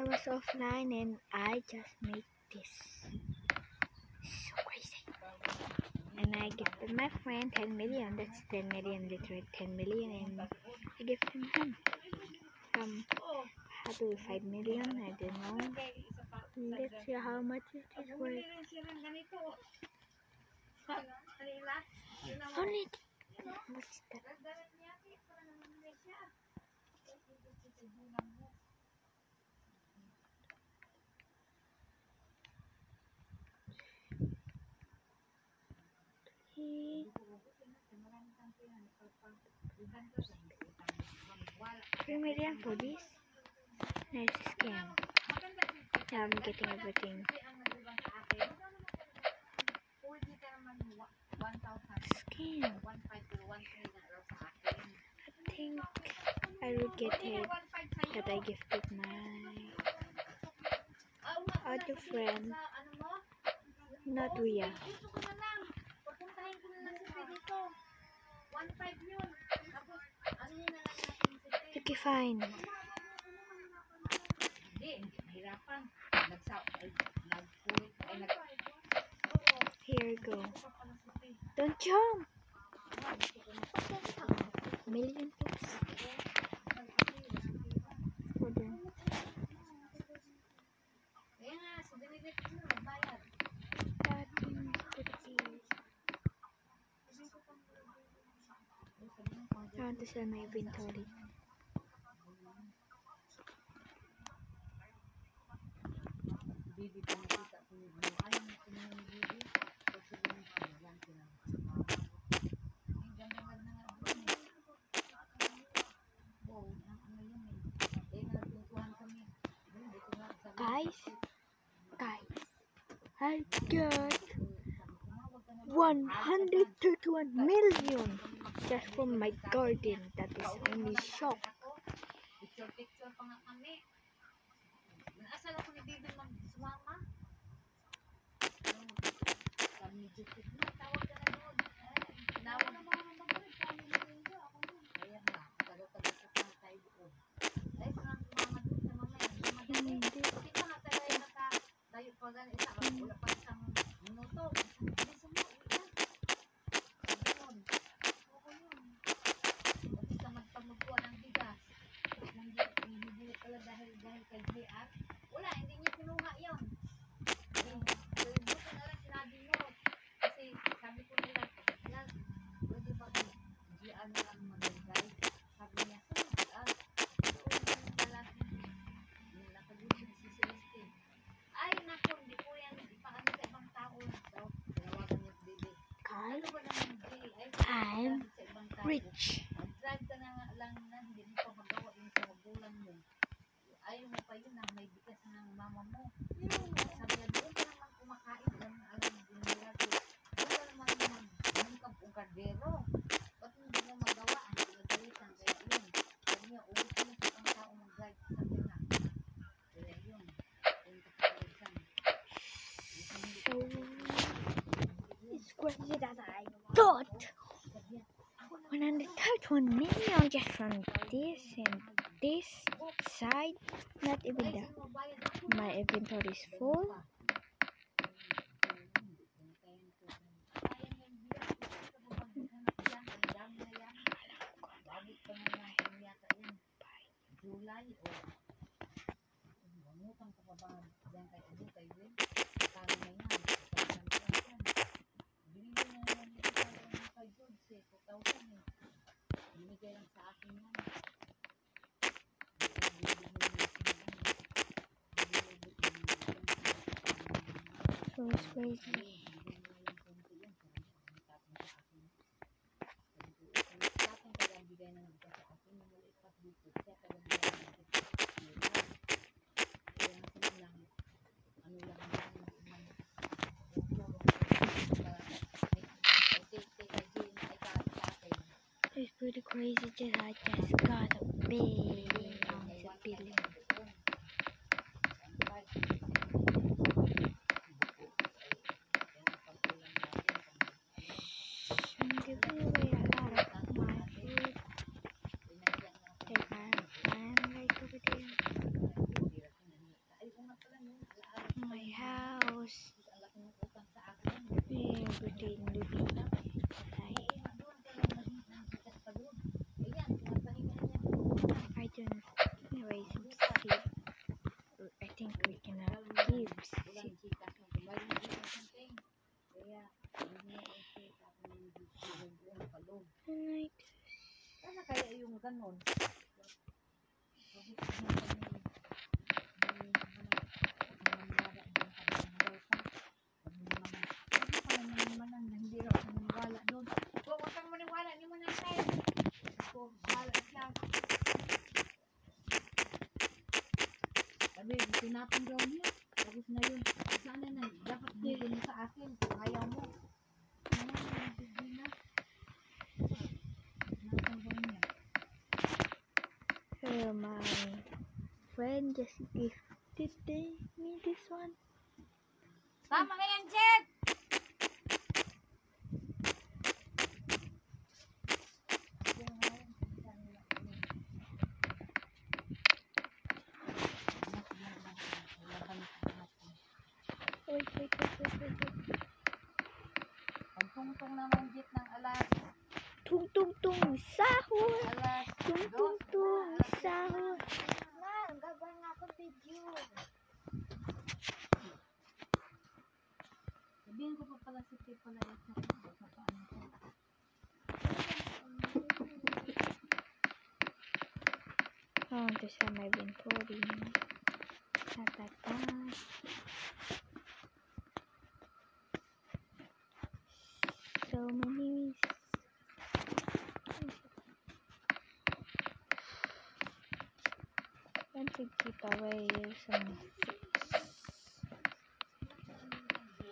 was offline and I just made this. So crazy. And I gifted my friend 10 million. That's 10 million, literally 10 million. And I gifted him how to 5 million. I don't know. Let's see how much it is worth. Only what's that? $3 million for this? Nice scam. Yeah, I'm getting everything. Scam. I think I will get it that I gifted my other friend, not Ria. Okay, fine. Here you go. Don't jump. Million plus. Hold on. I want to sell my inventory. Guys, I got 131 million just from my garden. That is only shock. I'm rich. So it's crazy that I got 131 million just from this and this side. Not even that. My inventory is full. So it's crazy. It's pretty crazy. I just got a big billion. I'm giving away a lot of my food. Take my plan right over there. birthday in Luby. I don't raise some seed. I think we cannot give seed. Sana kaya yung ganon. Hindi raw maniwala doon. Huwag kang maniwala, hindi mo natin. Bahala siya. Sabi, tinapon daw niya. Tapos na yun. Sana na, dapat bigyan mo sa akin kung ayaw mo. Hindi na. Tinapon daw niya. My friend just gifted me this one. Tama na yan, Jet! Wait. Pagtungtong naman, Jet, ng alas. Tung sahur. Alas. Tung sahur. Na, gagawin nga ako video. Sabihin ko pa pala si Tip pala sa paano ko. I want to show my recording. So many. Want to keep away some.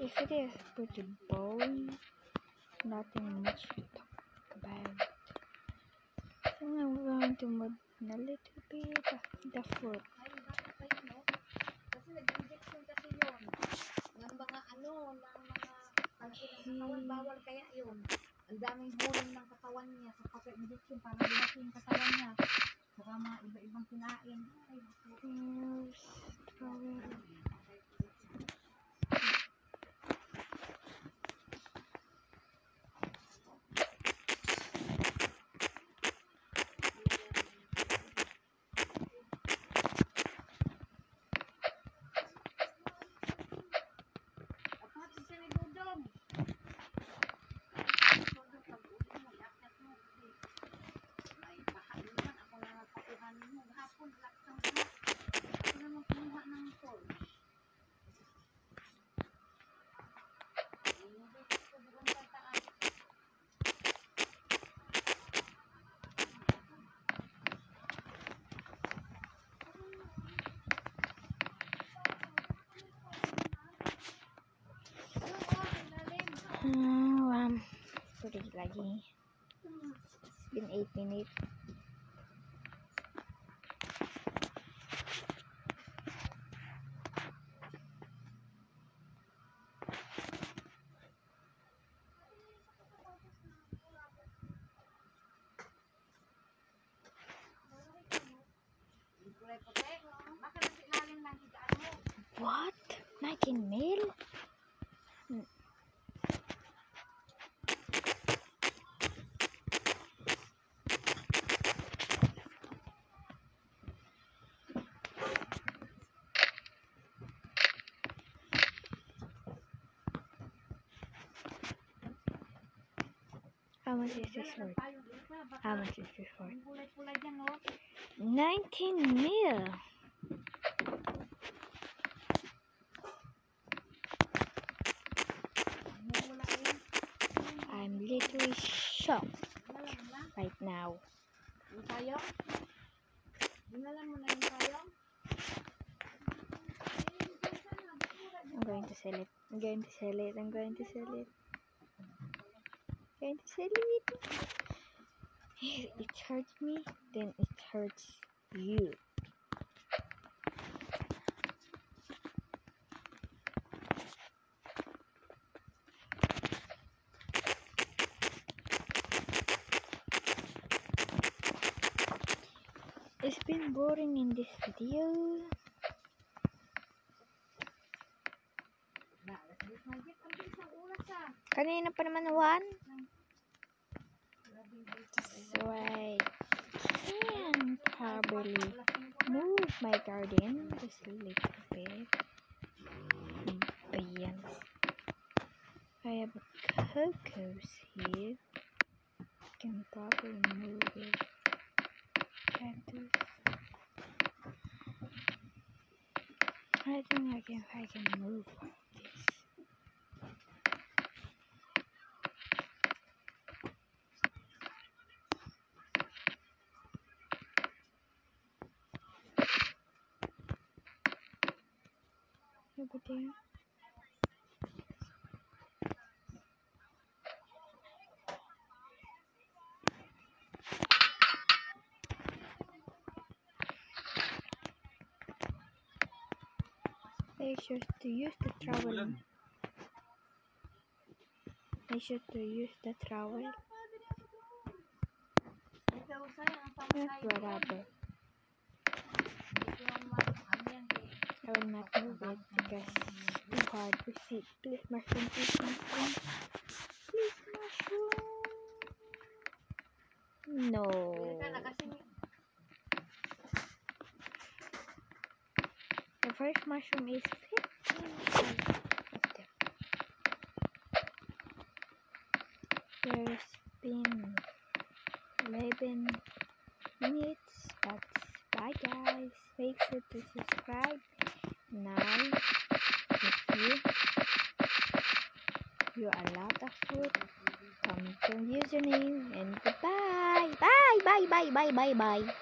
If it is pretty boring, nothing much to talk about. So I'm going to move a little bit the food. Kasi nag-injection kasi yun. Ng mga katawan, bawal kaya yun. Ang daming huling ng katawan niya sa pagka-injection para lumaki yung katawan niya. Saka mga iba-ibang kinain. Strawberry. Sedikit lagi. Been 8 minutes. What? 19 mil? How much is this worth? How much is this worth? 19 mil. I'm literally shocked right now. I'm going to sell it. I'm going to sell it. I'm going to sell it. Going to sell it. If it hurts me, then it hurts you. It's been boring in this video. Kanina pa naman 1. So I can probably move my garden just a little bit. Ayan. I have a cocos here. Can probably move it. Cactus. I don't know if I can move this. Over there. Make sure to use the trowel. Make sure to use the trowel. Ikaw sayang ang Not pamay. rubber. I will not move it because it's too hard to see. Please mushroom, please mushroom. Please mushroom. No. The first mushroom is 15 of them. There's been 11 minutes, but bye guys. Make sure to subscribe now if you a lot of food. Comment your username and goodbye. Bye.